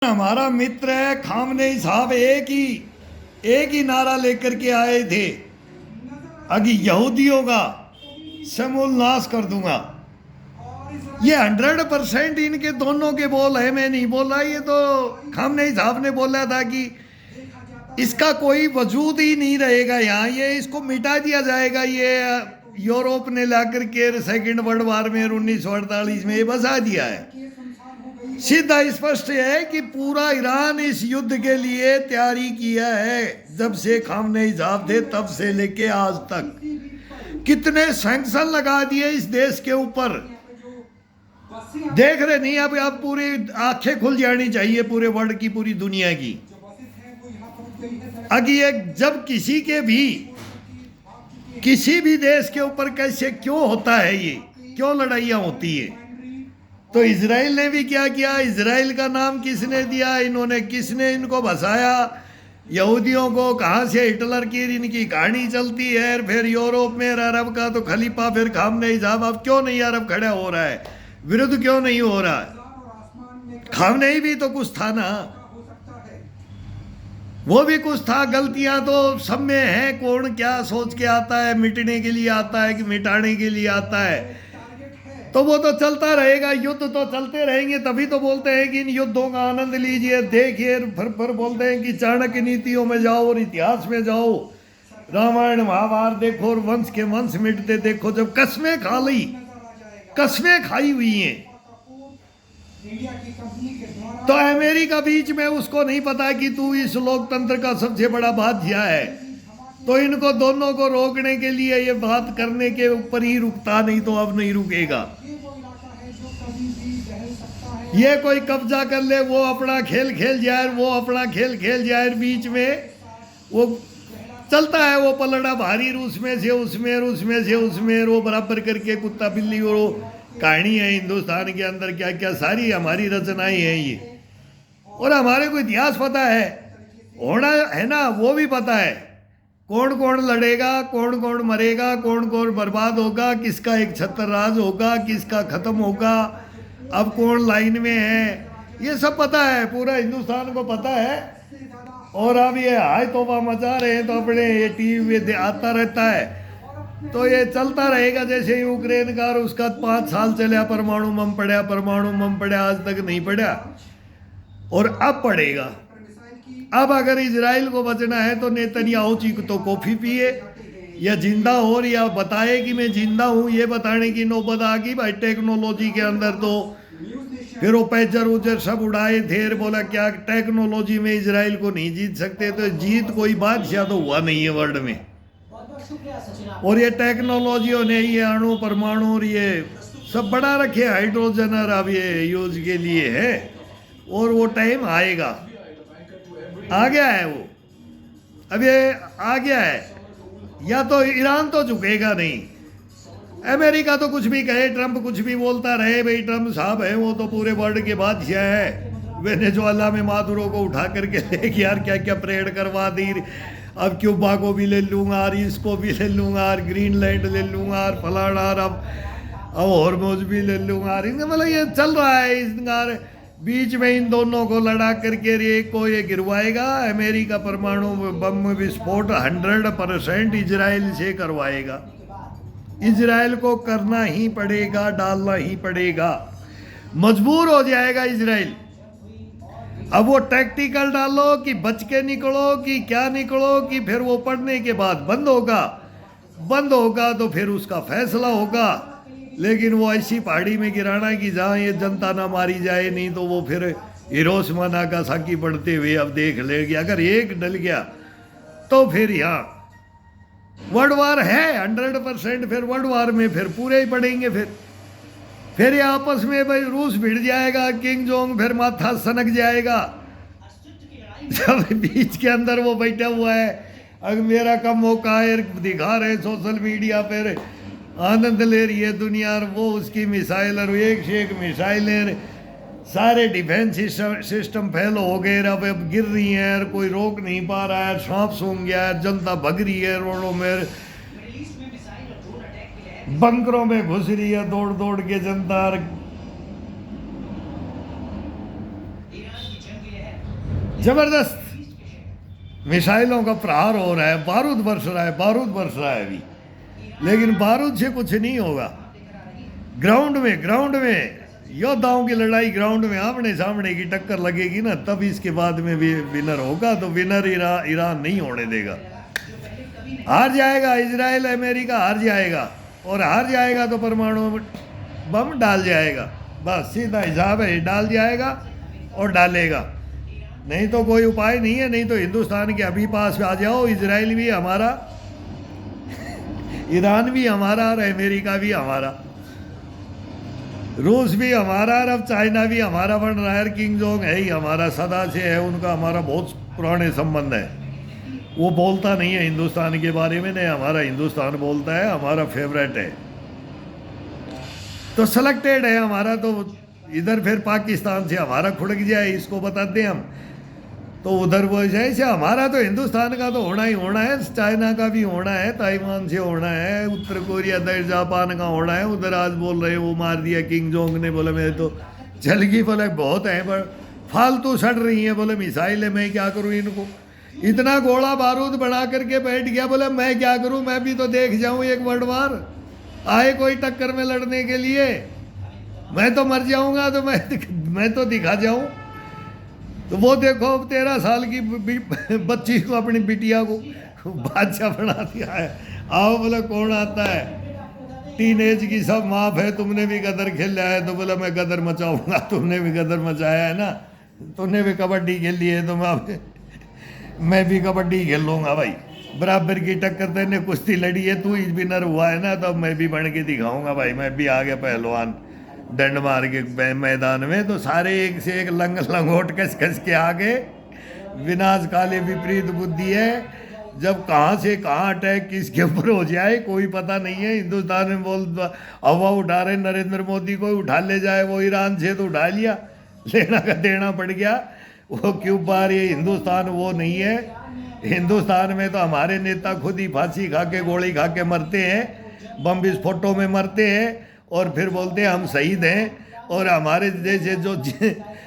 हमारा मित्र है खामनेई साहब एक ही नारा लेकर के आए थे, अभी यहूदियों का समूल नाश कर दूंगा। ये 100% इनके दोनों के बोल है, मैं नहीं बोला, ये तो खामनेई साहब ने बोला था कि इसका कोई वजूद ही नहीं रहेगा यहाँ, ये इसको मिटा दिया जाएगा। ये यूरोप ने लाकर के सेकेंड वर्ल्ड वार में 1948 में ये बसा दिया है। सीधा स्पष्ट है कि पूरा ईरान इस युद्ध के लिए तैयारी किया है। जब से खामनेई साहब थे तब से लेके आज तक कितने सैंक्शन लगा दिए इस देश के ऊपर, देख रहे नहीं? अब पूरी आंखें खुल जानी चाहिए पूरे वर्ल्ड की, पूरी दुनिया की। अगर ये जब किसी भी देश के ऊपर कैसे क्यों होता है, ये क्यों लड़ाइयाँ होती है, तो इजराइल ने भी क्या किया? इजराइल का नाम किसने दिया? किसने इनको बसाया? यहूदियों को कहाँ से हिटलर की इनकी कहानी चलती है। फिर यूरोप में अरब का तो खलीफा, फिर खामनेई साहब। अब क्यों नहीं अरब खड़ा हो रहा है, विरुद्ध क्यों नहीं हो रहा है? खामनेई भी तो कुछ था ना, वो भी कुछ था। गलतियां तो सब में है। कौन क्या सोच के आता है, मिटने के लिए आता है कि मिटाने के लिए आता है, तो वो तो चलता रहेगा। युद्ध तो चलते रहेंगे, तभी तो बोलते हैं कि इन युद्धों का आनंद लीजिए, देखिए। फिर बोलते हैं कि चाणक्य नीतियों में जाओ और इतिहास में जाओ, रामायण महाभारत देखो और वंश के वंश मिटते देखो। जब कस्में खा ली, कस्में खाई हुई हैं, तो अमेरिका बीच में उसको नहीं पता कि तू इस लोकतंत्र का सबसे बड़ा बादशाह है, तो इनको दोनों को रोकने के लिए ये बात करने के ऊपर ही रुकता, नहीं तो अब नहीं रुकेगा। ये कोई कब्जा कर ले, वो अपना खेल खेल जाए, वो अपना खेल खेल जाए। बीच में वो चलता है, वो पलड़ा भारी, रूस में से उसमें, रूस में से उसमें, वो बराबर करके कुत्ता बिल्ली। और कहानी है हिंदुस्तान के अंदर क्या क्या सारी हमारी रचनाएं हैं ये। और हमारे को इतिहास पता है, होना है ना, वो भी पता है कौन कौन लड़ेगा, कौन कौन मरेगा, कौन कौन बर्बाद होगा, किसका एक छत्र राज होगा, किसका खत्म होगा, अब कौन लाइन में है, ये सब पता है, पूरा हिंदुस्तान को पता है। और अब ये हाय तोबा मचा रहे हैं, तो अपने ये टीवी में आता रहता है, तो ये चलता रहेगा। जैसे यूक्रेन का, और उसका 5 साल चला, परमाणु बम पड़ा, आज तक नहीं पड़ा, और अब पड़ेगा। अब अगर इजराइल को बचना है तो नेतन्याहू जी तो कॉफी पिए या जिंदा हो, या बताए कि मैं जिंदा हूँ, ये बताने की नौबत आ गई भाई टेक्नोलॉजी के अंदर। तो फिर वो पैजर उजर सब उड़ाए थे, बोला क्या टेक्नोलॉजी में इजराइल को नहीं जीत सकते, तो जीत कोई बादशाह तो हुआ नहीं है वर्ल्ड में। और ये टेक्नोलॉजियों ने ये अणु परमाणु और ये सब बढ़ा रखे, हाइड्रोजन, और अब ये यूज के लिए है, और वो टाइम आएगा। आ गया है वो, अब ये आ गया है। या तो ईरान तो झुकेगा नहीं, अमेरिका तो कुछ भी कहे, ट्रंप कुछ भी बोलता रहे, भाई ट्रंप साहब है वो तो पूरे वर्ल्ड के बादशाह है। वेनेजुएला में मादुरो को उठा करके लेके यार क्या क्या परेड करवा दी। अब क्यूबा को भी ले लूंगा, और इसको भी ले लूंगा, और ग्रीनलैंड ले लूंगा, और फलाना, और अब हॉर्मुज़ भी ले लूंगा। मतलब ये चल रहा है इस बीच में। इन दोनों को लड़ा करके एक को ये गिरवाएगा। अमेरिका परमाणु बम विस्फोट 100% इजराइल से करवाएगा। इजराइल को करना ही पड़ेगा, डालना ही पड़ेगा, मजबूर हो जाएगा इजराइल। अब वो टैक्टिकल डालो कि बच के निकलो कि क्या निकलो, कि फिर वो पढ़ने के बाद बंद होगा तो फिर उसका फैसला होगा। लेकिन वो ऐसी पहाड़ी में गिराना कि जहाँ ये जनता ना मारी जाए, नहीं तो वो फिर हिरोशिमा नागासाकी बढ़ते हुए अब देख लेगी। अगर एक डल गया तो फिर यहाँ वर्ल्ड वार है 100%। फिर वर्ल्ड वार में फिर पूरे ही पड़ेंगे। फिर ये आपस में भाई रूस भिड़ जाएगा, किंग जोंग फिर माथा सनक जाएगा। जब बीच के अंदर वो बैठा हुआ है, अगर मेरा कम मौका है, दिखा रहे सोशल मीडिया पर, आनंद ले रही है दुनिया, और वो उसकी मिसाइल, और एक से एक मिसाइलें, सारे डिफेंस सिस्टम फेल हो गए, अब गिर रही हैं, और कोई रोक नहीं पा रहा है, सांप सूंघ गया है, जनता भग रही है रोडों में, बंकरों में घुस रही है दौड़ दौड़ के जनता। जबरदस्त मिसाइलों का प्रहार हो रहा है, बारूद बरस रहा है, बारूद बरस रहा है अभी, लेकिन बारूद से कुछ नहीं होगा। ग्राउंड में योद्धाओं की लड़ाई ग्राउंड में आमने सामने की टक्कर लगेगी ना, तब इसके बाद में भी विनर होगा। तो विनर ईरान नहीं होने देगा, हार जाएगा। इजराइल अमेरिका हार जाएगा, और हार जाएगा तो परमाणु बम डाल जाएगा। बस सीधा हिसाब है, डाल जाएगा और डालेगा, नहीं तो कोई उपाय नहीं है। नहीं तो हिंदुस्तान के अभी पास आ जाओ, इजराइल भी हमारा, ईरान भी हमारा, और अमेरिका भी हमारा, रूस भी हमारा, और अब चाइना भी हमारा बन रहा है। किंग जोंग है ही हमारा, सदा से है उनका, हमारा बहुत पुराने संबंध है। वो बोलता नहीं है हिंदुस्तान के बारे में, नहीं हमारा हिंदुस्तान बोलता है, हमारा फेवरेट है, तो सेलेक्टेड है हमारा। तो इधर फिर पाकिस्तान से हमारा खुड़क जाए, इसको बताते हम, तो उधर वो जैसे हमारा तो हिंदुस्तान का तो होना ही होना है, चाइना का भी होना है, ताइवान से होना है, उत्तर कोरिया जापान का होना है। उधर आज बोल रहे वो मार दिया किंग जोंग ने, बोले मेरे तो चलगी, बोले बहुत है पर फालतू सड़ रही है, बोले मिसाइल है, मैं क्या करूँ इनको, इतना गोला बारूद बना करके बैठ गया, बोले मैं क्या करूँ, मैं भी तो देख जाऊँ एक वर्ल्ड वार, आए कोई टक्कर में लड़ने के लिए, मैं तो मर जाऊँगा, तो मैं तो दिखा जाऊँ। तो वो देखो 13 साल की बच्ची को, अपनी बिटिया को बादशाह बना दिया है। आओ बोले कौन आता है, टीनेज की सब माफ है, तुमने भी गदर खेला है, तो बोला मैं गदर मचाऊंगा, तुमने भी गदर मचाया है ना, तुमने भी कबड्डी खेली है, तो मैं भी कबड्डी खेल लूँगा भाई, बराबर की टक्कर, तेने कुश्ती लड़ी है, तू इस विनर हुआ है ना, तो मैं भी बन के दिखाऊंगा भाई, मैं भी आ गया पहलवान डंड मार के मैदान में। तो सारे एक से एक लंगोट कस के आगे, विनाश काले विपरीत बुद्धि है, जब कहाँ से कहाँ अटैक किसके ऊपर हो जाए कोई पता नहीं है। हिंदुस्तान में बोल हवा उठा रहे नरेंद्र मोदी को, उठा ले जाए, वो ईरान से तो उठा लिया, लेना का देना पड़ गया, वो क्यों बार, ये हिंदुस्तान वो नहीं है। हिंदुस्तान में तो हमारे नेता खुद ही फांसी खा के, गोली खा के मरते हैं, बम विस्फोटों में मरते हैं, और फिर बोलते हैं हम शहीद हैं, और हमारे जैसे जो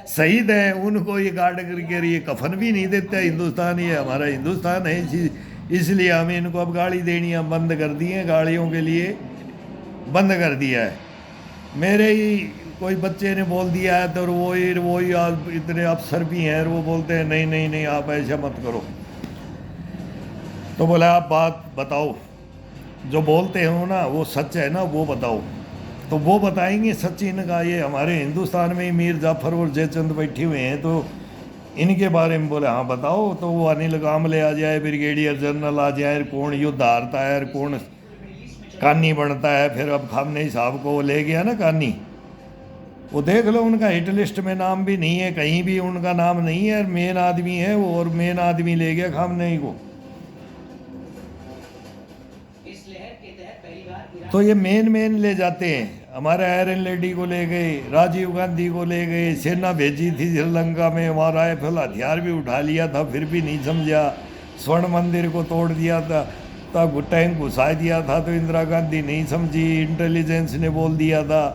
शहीद हैं उनको ये गार्ड करके ये कफन भी नहीं देते। हिंदुस्तान ये हमारा हिंदुस्तान है, इसलिए हमें इनको अब गाड़ी देनी हम बंद कर दी है, गाड़ियों के लिए बंद कर दिया है। मेरे ही कोई बच्चे ने बोल दिया है, तो वो ही इतने अफसर भी हैं, वो बोलते हैं नहीं नहीं नहीं आप ऐसा मत करो। तो बोला आप बात बताओ, जो बोलते हो ना वो सच है ना, वो बताओ। तो वो बताएंगे सचिन का, ये हमारे हिंदुस्तान में ही मीर जाफर और जयचंद बैठे हुए हैं, तो इनके बारे में बोले हाँ बताओ। तो वो अनिल कामले आ जाए, ब्रिगेडियर जनरल आ जाए, कौन युद्ध हारता है, कौन कानी बनता है। फिर अब खामने साहब को ले गया ना कानी, वो देख लो उनका हिट लिस्ट में नाम भी नहीं है, कहीं भी उनका नाम नहीं है, मेन आदमी है वो, और मेन आदमी ले गया खामने को। तो ये मेन ले जाते हैं, हमारे आयरन लेडी को ले गए, राजीव गांधी को ले गए, सेना भेजी थी श्रीलंका में, वहाँ राइफल हथियार भी उठा लिया था, फिर भी नहीं समझा। स्वर्ण मंदिर को तोड़ दिया था, तब टैंक घुसा दिया था, तो इंदिरा गांधी नहीं समझी, इंटेलिजेंस ने बोल दिया था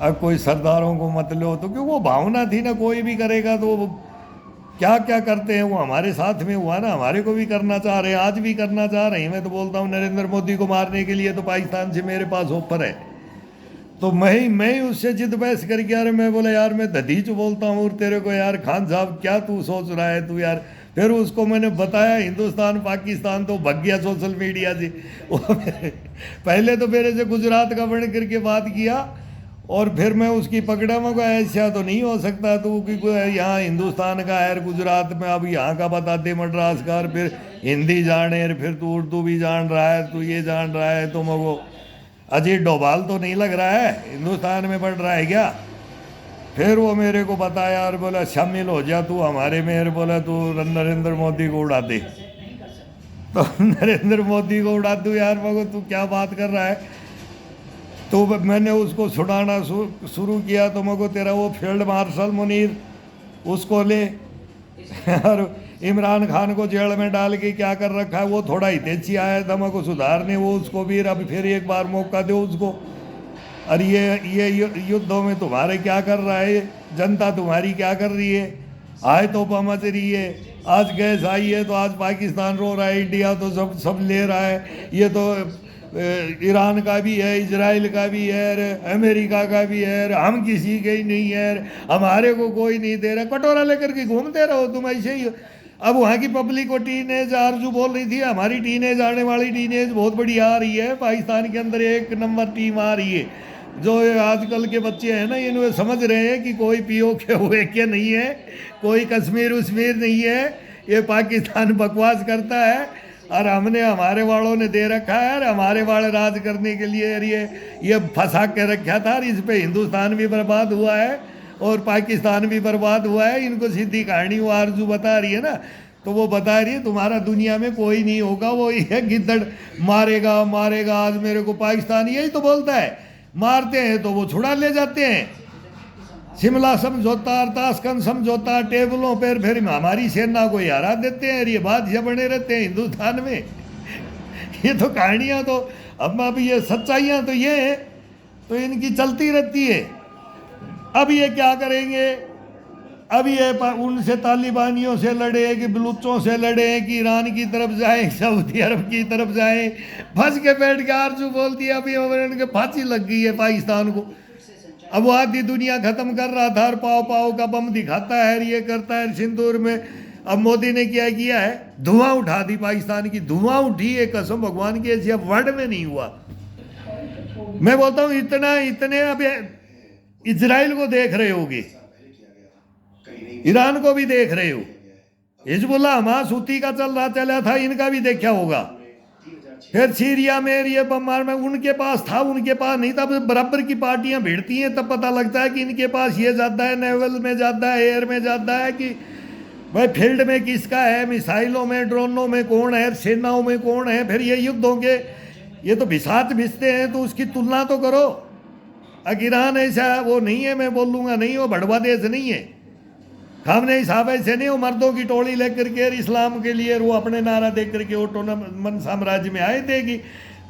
अब कोई सरदारों को मत लो, तो क्यों वो भावना थी ना, कोई भी करेगा तो क्या क्या करते हैं वो हमारे साथ में हुआ ना, हमारे को भी करना चाह रहे हैं, आज भी करना चाह रहे हैं। मैं तो बोलता हूँ नरेंद्र मोदी को मारने के लिए तो पाकिस्तान से मेरे पास ऑफर है, तो मैं उससे जिद बहस करके, यार मैं बोला यार मैं दधीच बोलता हूँ, और तेरे को यार खान साहब क्या तू सोच रहा है तू यार। फिर उसको मैंने बताया हिंदुस्तान पाकिस्तान, तो भग गया सोशल मीडिया से। पहले तो मेरे से गुजरात का बन करके बात किया, और फिर मैं उसकी पकड़ा, मैं को ऐसा तो नहीं हो सकता तू कि यहाँ हिंदुस्तान का है, गुजरात में अब यहाँ का बताते मद्रास का, फिर हिंदी जाने, फिर तू उर्दू भी जान रहा है, तू ये जान रहा है, तो मैं वो अजय डोभाल तो नहीं लग रहा है, हिंदुस्तान में बढ़ रहा है क्या। फिर वो मेरे को बताया और बोला शामिल हो जा तू हमारे में, बोला तू नरेंद्र मोदी को उड़ा दे। तो नरेंद्र मोदी को उड़ा दूँ यार, मगर तू क्या बात कर रहा है। तो मैंने उसको छुड़ाना शुरू किया, तो मगो तेरा वो फील्ड मार्शल मुनीर उसको ले, और इमरान खान को जेल में डाल के क्या कर रखा है, वो थोड़ा हितेची आया था मगो सुधारने, वो उसको भी अब फिर एक बार मौका दो उसको। और ये युद्धों में तुम्हारे क्या कर रहा है, जनता तुम्हारी क्या कर रही है, आए तो पहुँच रही है, आज गैस आई है तो आज पाकिस्तान रो रहा है, इंडिया तो सब सब ले रहा है, ये तो ईरान का भी है, इजराइल का भी है, अमेरिका का भी है, हम किसी के ही नहीं है, हमारे को कोई नहीं दे रहा। कटोरा लेकर के घूमते रहो तुम ऐसे ही। अब वहाँ की पब्लिक को टीनेज आरजू बोल रही थी हमारी टीनेज आने वाली टीनेज बहुत बड़ी आ रही है, पाकिस्तान के अंदर एक नंबर टीम आ रही है। जो आजकल के बच्चे हैं ना, इन्हें समझ रहे हैं कि कोई पीओ के हुए के नहीं है, कोई कश्मीर उश्मीर नहीं है, ये पाकिस्तान बकवास करता है और हमने हमारे वालों ने दे रखा है और हमारे वाले राज करने के लिए ये फंसा के रखा था और इस पे हिंदुस्तान भी बर्बाद हुआ है और पाकिस्तान भी बर्बाद हुआ है। इनको सीधी कहानी वो आरजू बता रही है ना, तो वो बता रही है तुम्हारा दुनिया में कोई नहीं होगा, वो ये गिद्दड़ मारेगा मारेगा। आज मेरे को पाकिस्तान यही तो बोलता है, मारते हैं तो वो छुड़ा ले जाते हैं। शिमला समझौता, ताशकंद समझौता, टेबलों पर फिर हमारी सेना को हरा देते हैं और ये बादशाह बने रहते हैं हिंदुस्तान में। ये तो कहानियाँ तो अब ये सच्चाइयाँ तो ये हैं, तो इनकी चलती रहती है। अब ये क्या करेंगे, अब ये उनसे तालिबानियों से लड़े कि बलूचों से लड़े कि ईरान की तरफ जाएं, सऊदी अरब की तरफ जाएं, फंस के बैठ के आरजू बोलती है अभी उनके फांसी लग गई है पाकिस्तान को। अब वो आधी दुनिया खत्म कर रहा था और पाव पाव का बम दिखाता है, ये करता है सिंदूर में। अब मोदी ने क्या किया है, धुआं उठा दी पाकिस्तान की, धुआं उठी है, कसम भगवान की, ऐसी अब वर्ल्ड में नहीं हुआ। मैं बोलता हूँ इतने अब इजराइल को देख रहे होगे, ईरान को भी देख रहे हो, हिजबुल्लाह हमास हुती का चला था, इनका भी देखा होगा। फिर सीरिया में ये बमबार में उनके पास था, उनके पास नहीं था। बराबर की पार्टियां भिड़ती हैं तब पता लगता है कि इनके पास ये ज़्यादा है, नेवल में ज़्यादा है, एयर में ज़्यादा है, कि भाई फील्ड में किसका है, मिसाइलों में ड्रोनों में कौन है, सेनाओं में कौन है। फिर ये युद्ध होंगे, ये तो बिसात भिसते हैं, तो उसकी तुलना तो करो। ईरान ऐसा वो नहीं है, मैं बोलूँगा नहीं, वो भड़वा देश नहीं है। खामनेई साहब ऐसे नहीं, वो मर्दों की टोली लेकर के इस्लाम के लिए वो अपने नारा दे करके ओटोनमन साम्राज्य में आए थे कि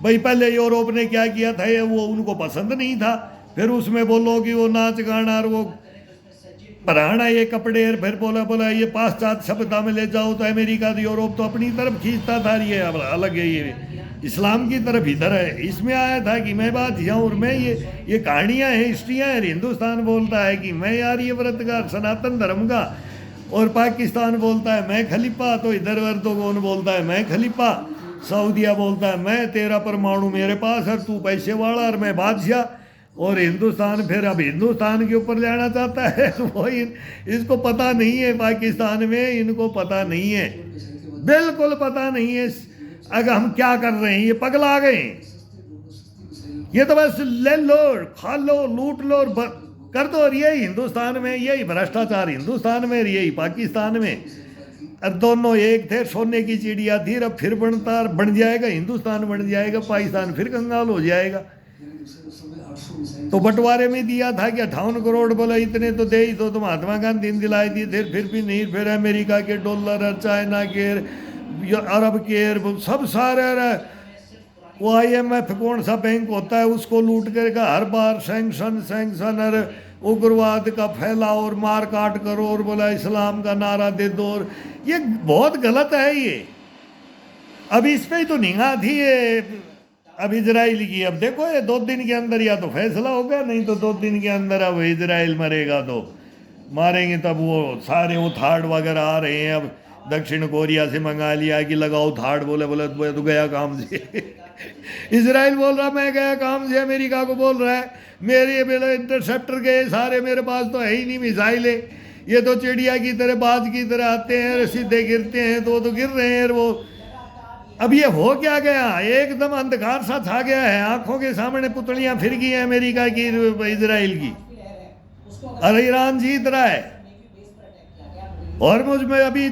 भाई पहले यूरोप ने क्या किया था, ये वो उनको पसंद नहीं था। फिर उसमें बोलो कि वो नाच गाना और वो पराना ये कपड़े, फिर बोला ये पाश्चात्य सभ्यता में ले जाओ, तो अमेरिका तो यूरोप तो अपनी तरफ खींचता था, ये अलग है, ये इस्लाम की तरफ इधर है। इसमें आया था कि मैं बात जाऊँ और मैं ये कहानियाँ हैं, हिस्ट्रियाँ हैं। हिंदुस्तान बोलता है कि मैं आर्यव्रत का, सनातन धर्म का, और पाकिस्तान बोलता है मैं खलीफा, तो इधर एर्दोगन बोलता है मैं खलीफा, सऊदिया बोलता है मैं तेरा परमाणु मेरे पास है, तू पैसे वाला और मैं बादशाह। और हिंदुस्तान फिर अब हिंदुस्तान के ऊपर जाना चाहता है, तो वो इसको पता नहीं है, पाकिस्तान में इनको पता नहीं है, बिल्कुल पता नहीं है अगर हम क्या कर रहे हैं। ये पगला गए, ये तो बस ले लो, खा लो, लूट लो और कर दो। और यही हिंदुस्तान में, यही भ्रष्टाचार हिंदुस्तान में, यही पाकिस्तान में। और दोनों एक थे, सोने की चिड़िया थी, अब फिर बन जाएगा, हिंदुस्तान बन जाएगा, पाकिस्तान फिर कंगाल हो जाएगा। तो बंटवारे में दिया था कि 58 करोड़, बोला इतने तो दे ही तो महात्मा गांधी दिलाई थी, फिर भी नहीं। फिर अमेरिका के डॉलर, चाइना के, अरब के, सब सारे, वो IMF कौन सा बैंक होता है उसको लूट करके हर बार सैंक्शन और उग्रवाद का फैलाओ और मार काट करो और बोला इस्लाम का नारा दे दो। और ये बहुत गलत है ये। अब इस पे ही तो निगाह थी ये अब इजराइल की। अब देखो ये 2 दिन के अंदर या तो फैसला होगा, नहीं तो 2 दिन के अंदर अब इजराइल मरेगा तो मारेंगे। तब वो सारे वो थाड़ वगैरह आ रहे हैं, अब दक्षिण कोरिया से मंगा लिया कि लगाओ थाड़, बोले तो गया काम से। इजराइल बोल रहा मैं गया काम से, अमेरिका को बोल रहा है मेरे बेले इंटरसेप्टर गए सारे, मेरे पास तो है ही नहीं मिसाइल है। ये तो चिड़िया की तरह, बाज की तरह आते हैं, सीधे गिरते हैं तो गिर रहे हैं। वो अब ये हो क्या गया, एकदम अंधकार सा छा गया है, आंखों के सामने पुतलियां फिर गई हैं अमेरिका की, इजराइल की, और ईरान जीत रहा है। और मुझ में अभी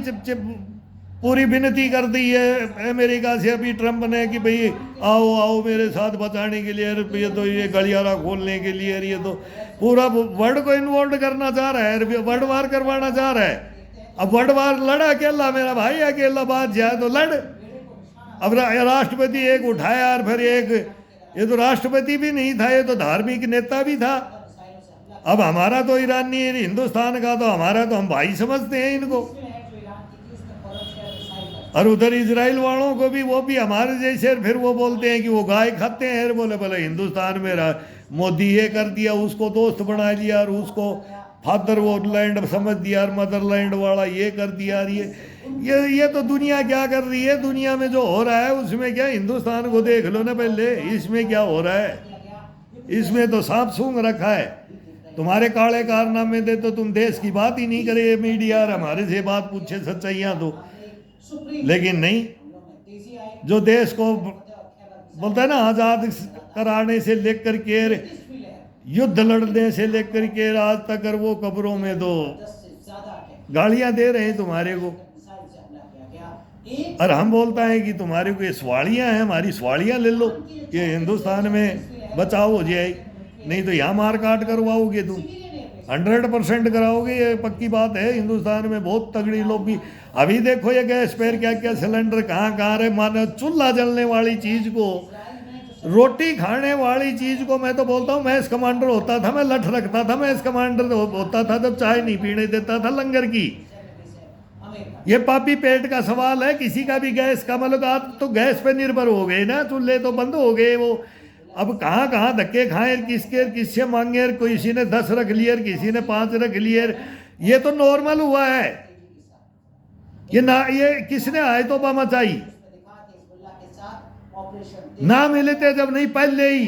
पूरी विनती कर दी है अमेरिका से अभी ट्रंप ने कि भाई आओ आओ मेरे साथ बचाने के लिए, ये तो ये गलियारा खोलने के लिए, ये तो पूरा वर्ल्ड को इन्वॉल्व करना चाह रहा है, वर्ल्ड वार करवाना चाह रहा है। अब वर्ल्ड वार लड़ा अकेला, मेरा भाई अकेला बात जाए तो लड़। अब राष्ट्रपति एक उठाया और फिर एक, ये तो राष्ट्रपति भी नहीं था, ये तो धार्मिक नेता भी था। अब हमारा तो ईरान नहीं है, हिंदुस्तान का तो हमारा तो हम भाई समझते हैं इनको। और उधर इजराइल वालों को भी, वो भी हमारे जैसे, फिर वो बोलते हैं कि वो गाय खाते हैं। बोले बोले हिंदुस्तान में मोदी ये कर दिया, उसको दोस्त बना लिया, और उसको फादर वो लैंड समझ दिया, और मदरलैंड वाला ये कर दिया। और ये तो दुनिया क्या कर रही है, दुनिया में जो हो रहा है उसमें क्या, हिंदुस्तान को देख लो ना पहले, इसमें क्या हो रहा है। इसमें तो सांप सूंघ रखा है। तुम्हारे काले कारनामे दे तो तुम देश की बात ही नहीं करे मीडिया, और हमारे से बात पूछे सच्चाइयाँ तो। लेकिन नहीं, जो देश को बोलता है ना, आज़ाद कराने से लेकर के, युद्ध लड़ने से लेकर के आज तक, और वो कब्रों में तो गालियां दे रहे हैं तुम्हारे को। और हम बोलता है कि तुम्हारे को ये सवालियाँ हैं, हमारी सवालियाँ ले लो, ये हिंदुस्तान में बचाव हो जाए, नहीं तो यहाँ मार काट करवाओगे तुम। 100% कराओगे, ये पक्की बात है। हिंदुस्तान में बहुत तगड़ी लोग भी, अभी देखो ये गैस पर क्या क्या सिलेंडर कहाँ कहाँ रहे। मानो चूल्हा जलने वाली चीज़ को, रोटी खाने वाली चीज़ को, मैं तो बोलता हूँ, मैस कमांडर होता था, मैं लठ रखता था, मैस कमांडर होता था जब चाय नहीं पीने देता था लंगर की। ये पापी पेट का सवाल है, किसी का भी गैस का, मतलब आप तो गैस पे निर्भर हो गए ना, चूल्हे तो बंद हो गए वो। अब कहाँ कहाँ धक्के खाए, किससे मांगे, किसी ने 10 रख लिए, किसी ने 5 रख लिए। ये तो नॉर्मल हुआ है। ये किसने आए तो मचाई, ना मिले थे जब, नहीं पहले ही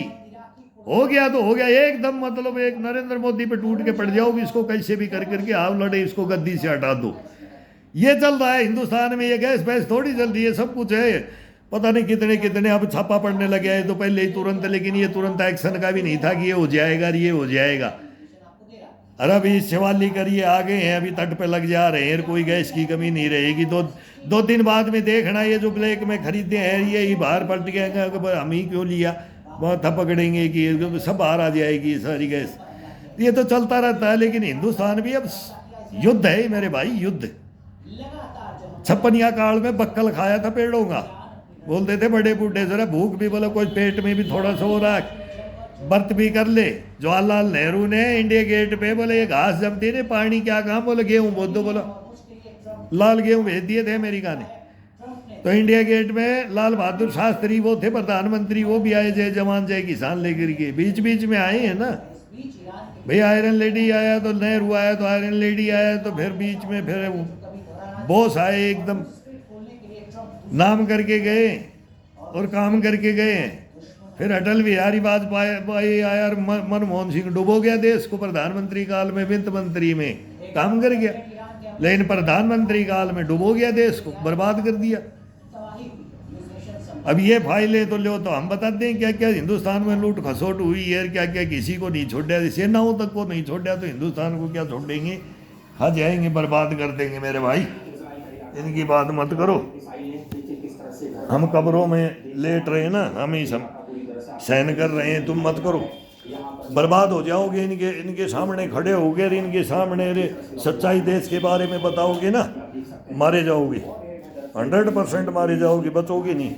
हो गया तो हो गया एकदम। मतलब एक नरेंद्र मोदी पे टूट के पड़ जाओगे, इसको कैसे भी कर करके आओ लड़े, इसको गद्दी से हटा दो। ये चल रहा है हिंदुस्तान में, ये गैस वैस थोड़ी चल रही है, सब कुछ है। पता नहीं कितने कितने अब छापा पड़ने लगे है तो पहले ही तुरंत, लेकिन ये तुरंत एक्शन का भी नहीं था कि ये हो जाएगा, ये हो जाएगा। अरे अभी शिवाली करिए आ गए हैं, अभी तट पे लग जा रहे हैं, कोई गैस की कमी नहीं रहेगी। दो दिन बाद में देखना, ये जो ब्लैक में खरीदे हैं ये ही बाहर पलट गए, हम ही क्यों लिया, बहुत पकड़ेंगे कि सब बाहर आ जाएगी सारी गैस। ये तो चलता रहता है। लेकिन हिंदुस्तान भी अब युद्ध है मेरे भाई, युद्ध। 56 काल में बक्कल खाया था पेड़ों का, बोलते थे बड़े बूढ़े, जरा भूख भी, बोला कोई पेट में भी थोड़ा सा हो रहा है, व्रत भी कर ले। जवाहरलाल नेहरू ने इंडिया गेट पे बोले ये घास जमती नहीं, पानी क्या काम, बोले गेहूं बोल दो, बोला लाल गेहूं भेज दिए थे अमेरिका ने। तो इंडिया गेट में लाल बहादुर शास्त्री वो थे प्रधानमंत्री, वो भी आए, जय जवान जय किसान लेकर के, बीच बीच में आए हैं ना भाई। आयरन लेडी आया तो नेहरू आया, तो आयरन लेडी आया, तो फिर बीच में फिर बॉस आए, एकदम नाम करके गए और काम करके गए। फिर अटल बिहारी वाजपेयी आया और मनमोहन सिंह डुबो गया देश को प्रधानमंत्री काल में, वित्त मंत्री में काम कर गया, लेकिन प्रधानमंत्री काल में डुबो गया, देश को बर्बाद कर दिया। अब ये फाइलें तो लो, तो हम बता दें क्या क्या हिंदुस्तान में लूट खसोट हुई है, क्या क्या किसी को नहीं छोड़ा, सेनाओं तक को नहीं छोड़ा, तो हिंदुस्तान को क्या छोड़ेंगे, खा जाएंगे, बर्बाद कर देंगे मेरे भाई। इनकी बात मत करो, हम कब्रों में लेट रहे हैं ना, हम ही सब सहन कर रहे हैं, तुम मत करो, बर्बाद हो जाओगे। इनके सामने खड़े होगे, इनके सामने सच्चाई देश के बारे में बताओगे ना, मारे जाओगे, 100% मारे जाओगे, बचोगे नहीं।